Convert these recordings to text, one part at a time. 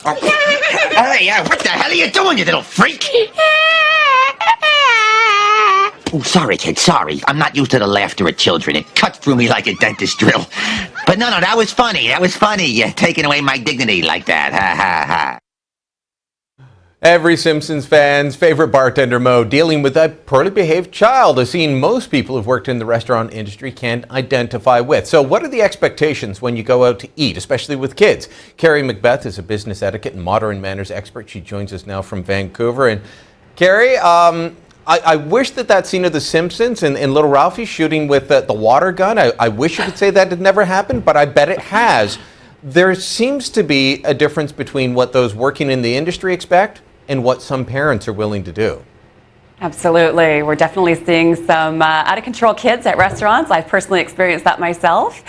Hey, what the hell are you doing, you little freak? Oh, sorry, kid, sorry. I'm not used to the laughter of children. It cuts through me like a dentist drill. But no, that was funny. That was funny. You're taking away my dignity like that. Ha, ha, ha. Every Simpsons fan's favorite bartender, Mo, dealing with a poorly behaved child, a scene most people who've worked in the restaurant industry can identify with. So what are the expectations when you go out to eat, especially with kids? Carrie Macbeth is a business etiquette and modern manners expert. She joins us now from Vancouver. And Carrie, I wish that scene of The Simpsons and Little Ralphie shooting with the water gun, I wish you could say that had never happened, but I bet it has. There seems to be a difference between what those working in the industry expect and what some parents are willing to do. Absolutely. We're definitely seeing some out-of-control kids at restaurants. I've personally experienced that myself.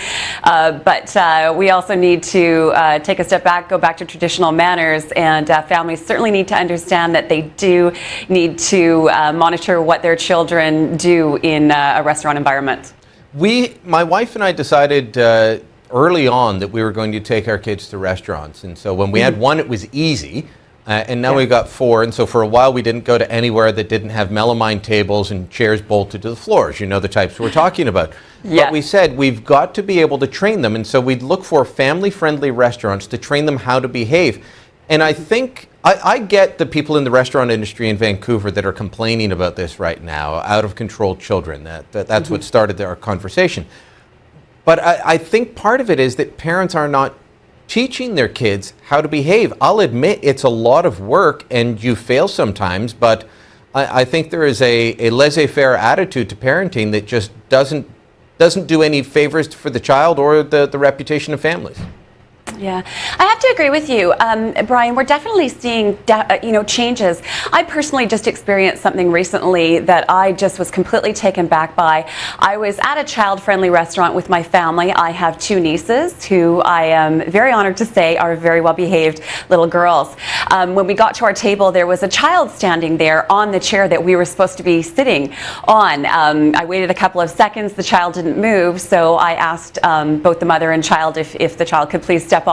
But we also need to take a step back, go back to traditional manners, and families certainly need to understand that they do need to monitor what their children do in a restaurant environment. My wife and I decided early on that we were going to take our kids to restaurants. And so when we had one, it was easy. And now we've got 4, and so for a while we didn't go to anywhere that didn't have melamine tables and chairs bolted to the floors. You know the types we're talking about. Yeah. But we said we've got to be able to train them, and so we'd look for family-friendly restaurants to train them how to behave. And I think, I get the people in the restaurant industry in Vancouver that are complaining about this right now, out-of-control children. That's what started our conversation. But I think part of it is that parents are not teaching their kids how to behave. I'll admit it's a lot of work and you fail sometimes, but I think there is a laissez-faire attitude to parenting that just doesn't do any favors for the child or the reputation of families. Yeah, I have to agree with you, Brian. We're definitely seeing, changes. I personally just experienced something recently that I just was completely taken back by. I was at a child-friendly restaurant with my family. I have 2 nieces who I am very honored to say are very well-behaved little girls. When we got to our table, there was a child standing there on the chair that we were supposed to be sitting on. I waited a couple of seconds. The child didn't move, so I asked both the mother and child if the child could please step off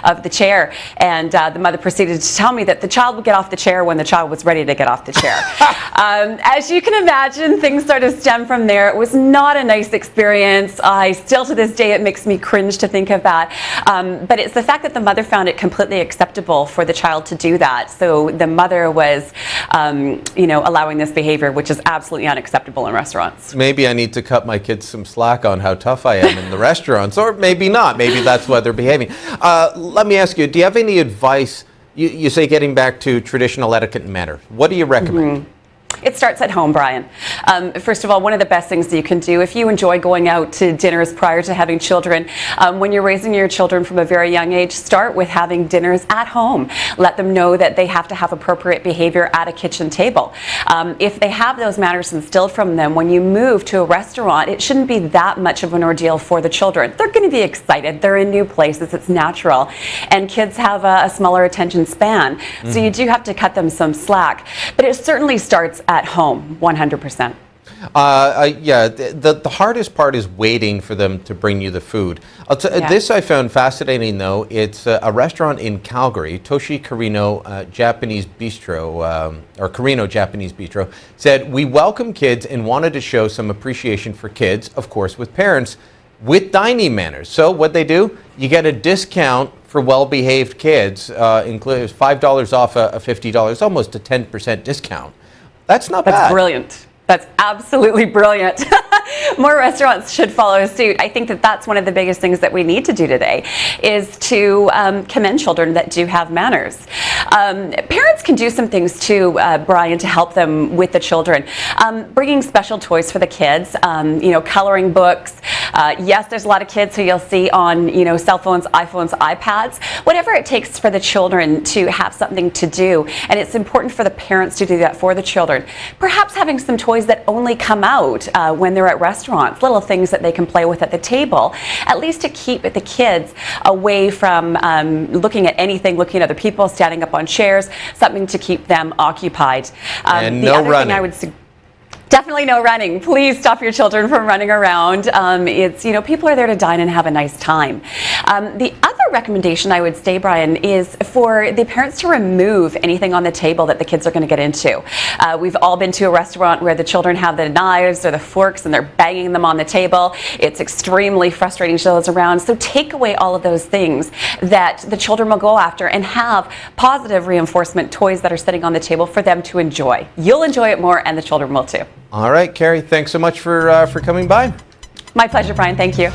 of the chair, and the mother proceeded to tell me that the child would get off the chair when the child was ready to get off the chair. As you can imagine, things sort of stem from there. It was not a nice experience. Still to this day, it makes me cringe to think of that. But it's the fact that the mother found it completely acceptable for the child to do that. So the mother was, allowing this behavior, which is absolutely unacceptable in restaurants. Maybe I need to cut my kids some slack on how tough I am in the restaurants, or maybe not. Maybe that's why they're behaving. Let me ask you, do you have any advice? You say getting back to traditional etiquette and manner. What do you recommend? It starts at home, Brian. First of all, one of the best things that you can do, if you enjoy going out to dinners prior to having children, when you're raising your children from a very young age, start with having dinners at home. Let them know that they have to have appropriate behavior at a kitchen table. If they have those manners instilled from them, when you move to a restaurant, it shouldn't be that much of an ordeal for the children. They're going to be excited. They're in new places. It's natural. And kids have a smaller attention span. So you do have to cut them some slack. But it certainly starts at home, 100%. The hardest part is waiting for them to bring you the food. This I found fascinating, though. It's a restaurant in Calgary, Toshi Carino Japanese Bistro, or Carino Japanese Bistro, said, "We welcome kids and wanted to show some appreciation for kids, of course, with parents, with dining manners." So what they do, you get a discount for well-behaved kids, includes $5 off a $50, almost a 10% discount. That's not bad. That's brilliant. That's absolutely brilliant. More restaurants should follow suit. I think that that's one of the biggest things that we need to do today is to commend children that do have manners. Parents can do some things too, Brian, to help them with the children. Bringing special toys for the kids, coloring books. Yes, there's a lot of kids who you'll see on, cell phones, iPhones, iPads, whatever it takes for the children to have something to do. And it's important for the parents to do that for the children. Perhaps having some toys that only come out when they're at restaurants, little things that they can play with at the table, at least to keep the kids away from looking at anything, looking at other people, standing up on chairs, something to keep them occupied. And no running. Thing I would Definitely no running. Please stop your children from running around. People are there to dine and have a nice time. The other recommendation I would say, Brian, is for the parents to remove anything on the table that the kids are going to get into. We've all been to a restaurant where the children have the knives or the forks and they're banging them on the table. It's extremely frustrating to those around. So take away all of those things that the children will go after and have positive reinforcement toys that are sitting on the table for them to enjoy. You'll enjoy it more and the children will too. All right, Carrie, thanks so much for coming by. My pleasure, Brian. Thank you.